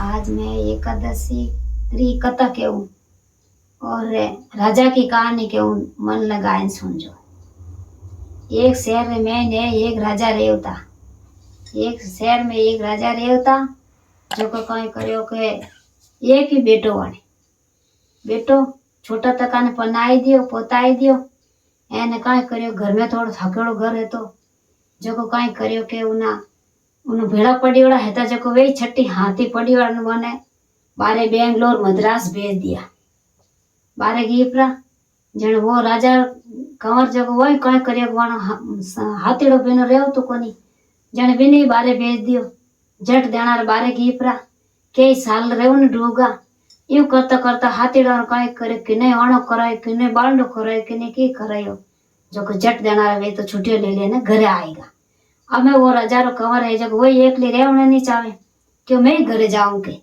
आज मैं एकादशी री कथा कहूँ और राजा की कहानी कहूँ, मन लगाए सुनजो। एक शहर में ने एक राजा रेवता। एक शहर में एक राजा रेवता जो को कई करियो के एक ही बेटो वाने बेटो छोटा तका ने पनाई दियो पोताई दियो। एने कई करियो घर में थोड़ो थकेड़ो घर है तो जो को कई करियो के उना उन भेड़ा पड़ीवाड़ा है जो को वे छठी हाथी पड़ीवाड़ा मने बारे बेंगलोर मद्रास भेज दिया। बारे गीपरा जन वो राजा कंवर जगो वही कई करियो वानो हाथीड़ो बिनो रेव तो कोनी जन बिनी बारे भेज दियो। जट देनार बारे गीपरा कई साल रेव न डूगा यूं करता करता हाथीड़ो कई करे किने अणो कराय किने बांडो कराय किने की करायो जो को जट देनार वे तो छुट्टियों ले लेने घरे आएगा। अब मैं वो राजा रो कंवर है जब वही एकली रेवने नहीं चाहे कि मैं घरे जाऊं के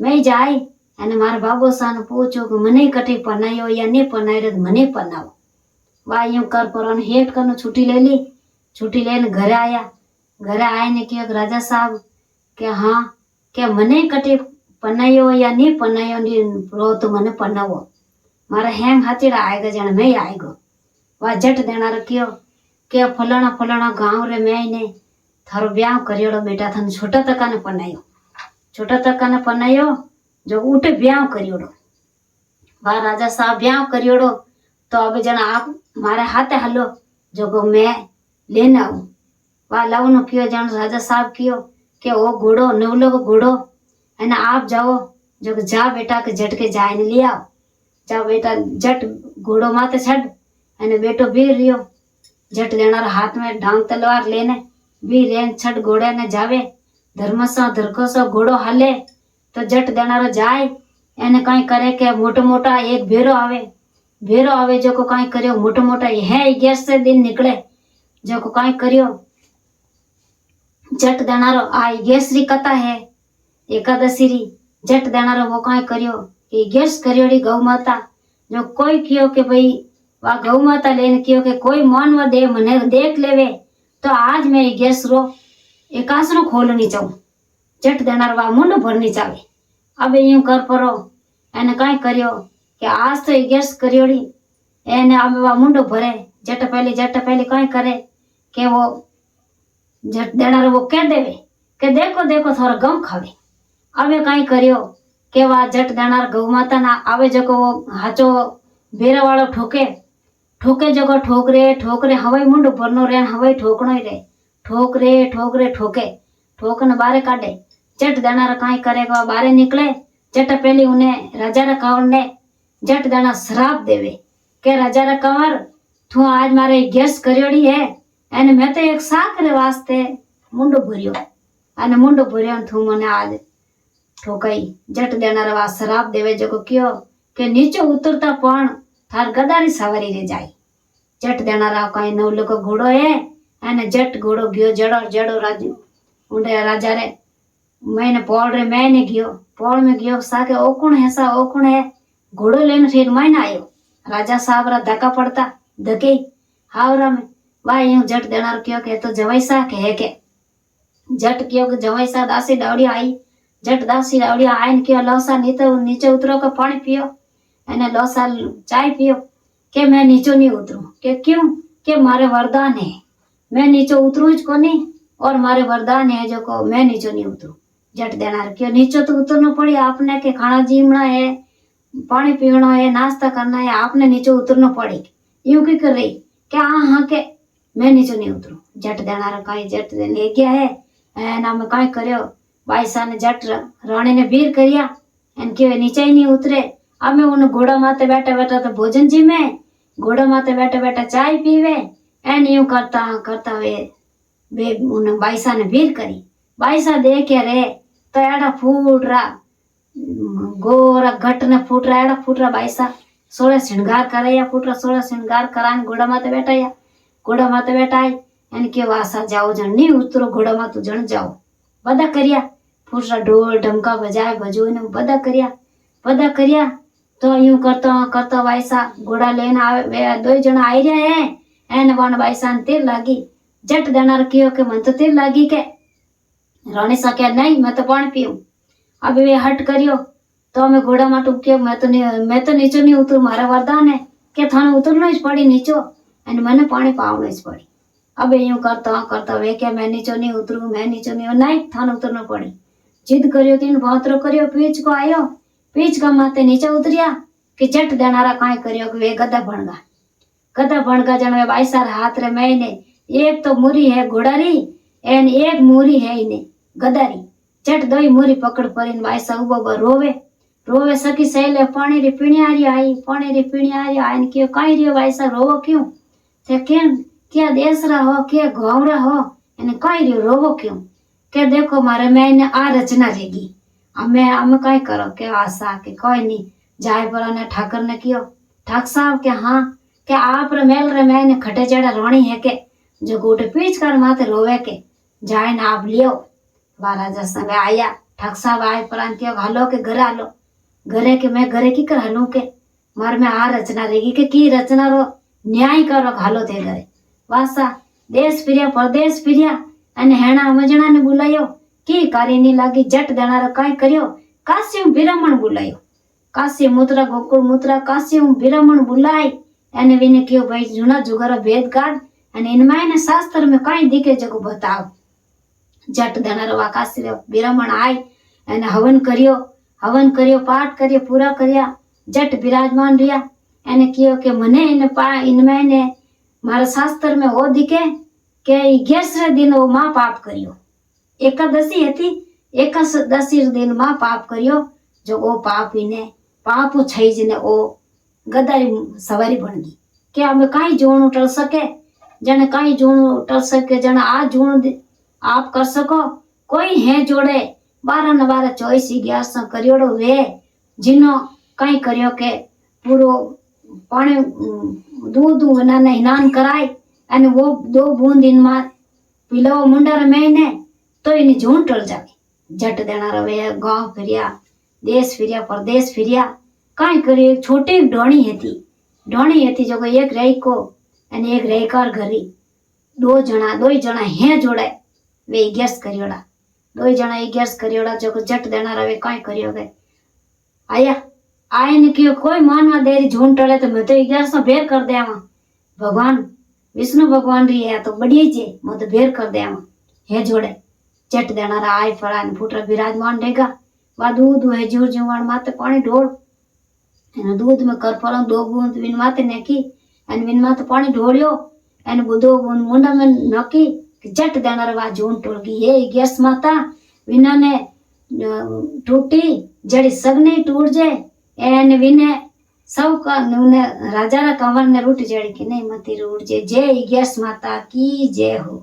मैं जाई અને મારા બાબો સાને પૂછ્યો કે મને કટી પનાયો या नहीं पनायो मने पनाओ। वा यूं कर पर हेठ करनो छुट्टी ले ली। छुट्टी लेने घरे आया। घरे आए ने कहा राजा साहब के हाँ के मने कटी पनायो या नहीं पनायो रो तो मने पनावो मारा हेंग हाथीड़ा आएगा जन मैं आएगो। वा जट देना रखियो के फलाना फलाना गांव रे मैं ने थारो ब्याह करियोड़ो बेटा थाने छोटा तका ने पनायो छोटा तका ने पनायो जो उठे ब्याह करियोड़ो। वाह राजा साहब ब्याह करियोड़ो तो अब जन आप मारे हाथे हलो जो को मैं लेना आऊं। वाह लाउनो कियो जन राजा साहब कियो के ओ घोड़ो नवलो को घोड़ो है ना आप जाओ जो जा बेटा के झट के जाए ने ले आओ। जाओ बेटा झट घोड़ो माथे छड़ है बेटो बीर रियो। झट देना हाथ में डांग तलवार लेने भी रेन छड़ घोड़े ने जावे धर्मसा धरकोसा घोड़ो हाले तो जट देनारो जाए एने कई करे के मोटो मोटा एक भेरो आवे जो को कई करियो मोटो मोटा है 11 से दिन निकले जो को कई करियो जट देनारो आ 11 री कथा है एकादशी री। जट देनारो वो कई करियो कि 11 करियोड़ी गौ माता जो कोई कियो के भाई वा गौ माता लेने कियो के कोई मन व दे मने देख लेवे तो आज मैं 11 रो एकासरो खोलनी चाहूं। जट देनार वा मुंड भरनी चाहे। अब यूं कर परो एने कई करियो कि आज तो 11 करियोड़ी एने अब वा मुंड भरे। जट पहले कई करे कि वो जट देनार वो कह देवे कि देखो देखो थोड़ा गम खावे। अब कई करियो कि वा जट देनार गौ माता ना आवे जो को वो हाचो बेरा वालो ठोके ठोके जो को ठोकरे हवाई मुंड भरनो रे हवाई ठोकनो ही रे ठोकरे ठोकन बारे काटे। जट देनार कई करेगा बारे निकले। जट पहले उन्हें राजा रा कंवर ने जट देना श्राप देवे के राजा रा कंवर तू आज मारे 11 करियोड़ी है एने मैं तो एक साकरे वास्ते मुंडो भरियो तू मने आज ठोकाई। जट देनार वा श्राप देवे जो को कियो के नीचे उतरता पण थार गदारी सवारी रे जाई। जट देनारा कई नवलो को घोड़ो है एने जट घोड़ो गयो जड़ो राजू उन्हें राजा रे मैंने गयो पोल में गयो साके ओकुण है घोड़ो लेने फिर मैंने आयो। राजा साहब रा धक्का पड़ता धके हावरा में वा यूं जट देनार कियो के तो जवाईसा के है के जट कियो के जवाईसा दासी डावड़ी आई। जट दासी डावड़ी आइन कियो लौसा नीचे उतरो के पानी पियो एने लौसा चाय पियो के मैं नीचे नहीं उतरू के क्यों के मारे वरदान है मैं नीचे उतरू ज कोनी और मारे वरदान है जो को मैं नीचे नहीं उतरू। जट देनार क्यों नीचे तो उतरना पड़ी आपने के खाना जीवना है पानी पीना है नाश्ता करना है आपने नीचे उतरना पड़े यूं की कर रही क्या हाँ के मैं नीचे नहीं उतरू। जट देनार कई जट ले गया है एना में कई करियो बाईसा ने जट रानी ने वीर करिया एन के नीचे ही नहीं उतरे। अब मैं उन घोड़ा माते बैठा तो भोजन जी में घोड़ा माते बैठा चाय पीवे एन यूं करता वे उन बाईसा ने वीर करी। बाईसा देखे रे तो एड़ा फूट रहा गोरा घट ने फूट रहा बाईसा 16 श्रृंगार करे या फूट रहा 16 श्रृंगार कराने घोड़ा माते बैठा इनके वासा जाओ जन नहीं उतरो घोड़ा मातु जन जाओ बदा करिया फूट रहा ढोल ढमका बजाए बजो ने बदा करिया तो यूं करता बाईसा घोड़ा लेने आवे दो जन आई रहे हैं एन वन बाईसा ने तीर लागी। जट देना कियो के मन तो तीर लागी के रानी सा क्या नहीं मैं तो पानी पीऊं। अब वे हट करियो तो અમે ઘોડા માં ટૂંક્યો મેં તો નીચો નહીં ઉતરું મારા વરદાન હે કે થાને ઉતરનો જ પડી નીચો અને મને પાણી પાવનો જ પડી अब यूं करता वे क्या मैं नीचो नहीं उतरू मैं नीचो नहीं नहीं थाने उतरना पड़ी जिद करियो तीन भातरो करियो पीछ को आयो पीछ का माते नीचे उतरिया कि जट देनारा काई करियो कि वे गदा भणगा जन वे भाई सार हाथ रे मैंने एक तो मुरी है घोड़ारी एन एक मुरी है इने गदारी जट दोई मुरी पकड़ परीन भाई सा उबो रोवे सकी सहेले पानी री पीणी आई क्यों काई रियो भाई सा रोवो क्यों थे क्या देसरा हो क्या घोवरा हो एने काई रियो रोवो क्यों के देखो मारे मैंने आ रचना रेगी हमें काई करो के आशा के कोई नहीं जाय पर ने ठाकर ने कियो ठाक साहब के हाँ के आप रे मेल रे मैंने खटे चढ़ा रोणी है के जो गोटे पीछ कर माथे रोवे के जाए ना आप लियो महाराजा संग आया ठाक साहब आए पर क्यों हालो के घर आलो घरे के मैं घरे की कर हलू के मार में आ रचना रहेगी के की रचना रो न्याय करो हालो थे घरे वासा देश फिरिया परदेश फिरिया अने हेणा अमजणा ने बुलायो की कार्य नहीं लागी जट देनारो काई कर्यो काश्यप बिरामण बुलायो काश्यप मूत्रा गोकुल मूत्रा काश्यप बिरामण बुलाई अने विने क्यों भाई जूना जुगारो भेद काढ अने इनमाय ने शास्त्र में काई दिखे जगो बताव जट देनारो वा काश्यप बिरामण आई अने हवन कर्यो पाठ कर्यो पूरा कर्या जट विराजमान रिया अने क्यों के मने इनमाय ने मारा शास्त्र में वो दिखे के 11 दिन वो मां पाप कर्यो एकादशी हती एकादशी दिन मां पाप कर्यो जो वो पाप इने पाप छई जने ओ गदारी सवारी बन गई के हमें काई जोण टल सके जने काई जोण टल सके जने आ जोण आप कर सको कोई है जोड़े 12 ने 12 24 11 करियोड़ो वे जिनो काई कर्यो के पूरो पानी दूध ने स्नान कराय अने वो 2 बूंद इनमां पिलो मुंडा रे मैंने तो इनी झूठ टल जावे जट देना रवे गांव फिरिया देश फिरिया परदेश फिरिया काई करे छोटी ढोणी हती जो एक रही को अने एक रहीकार घरी दो जणा हे जोड़े वे 11 करियोड़ा 2 जणा 11 करियोड़ा जो जट देना रवे काई करियो गए आया आए ने क्यों कोई मानवा देरी झूठ टले तो मैं तो 11 भेर कर दे भगवान विष्णु भगवान री है तो बढ़िया जे मैं तो भेर कर दे हे जोड़े जट देना आय फड़ा ने फूटरा विराजमान रहेगा वा दूध है जूर जुवाण माते पानी ढोल एने दूध में कर पर 2 बूंद विन माते नेकी अने विन माते पानी ढोलियो एने 2 बूंद मुंडा में नकी जट देना वा झूठ टोल गई हे 11 माता विना ने टूटी जड़ी सगने टूट जाए एने विने सब का ने राजा रा कंवर ने रूट जड़ी की नहीं मती रूट जे जय 11 माता की जय हो।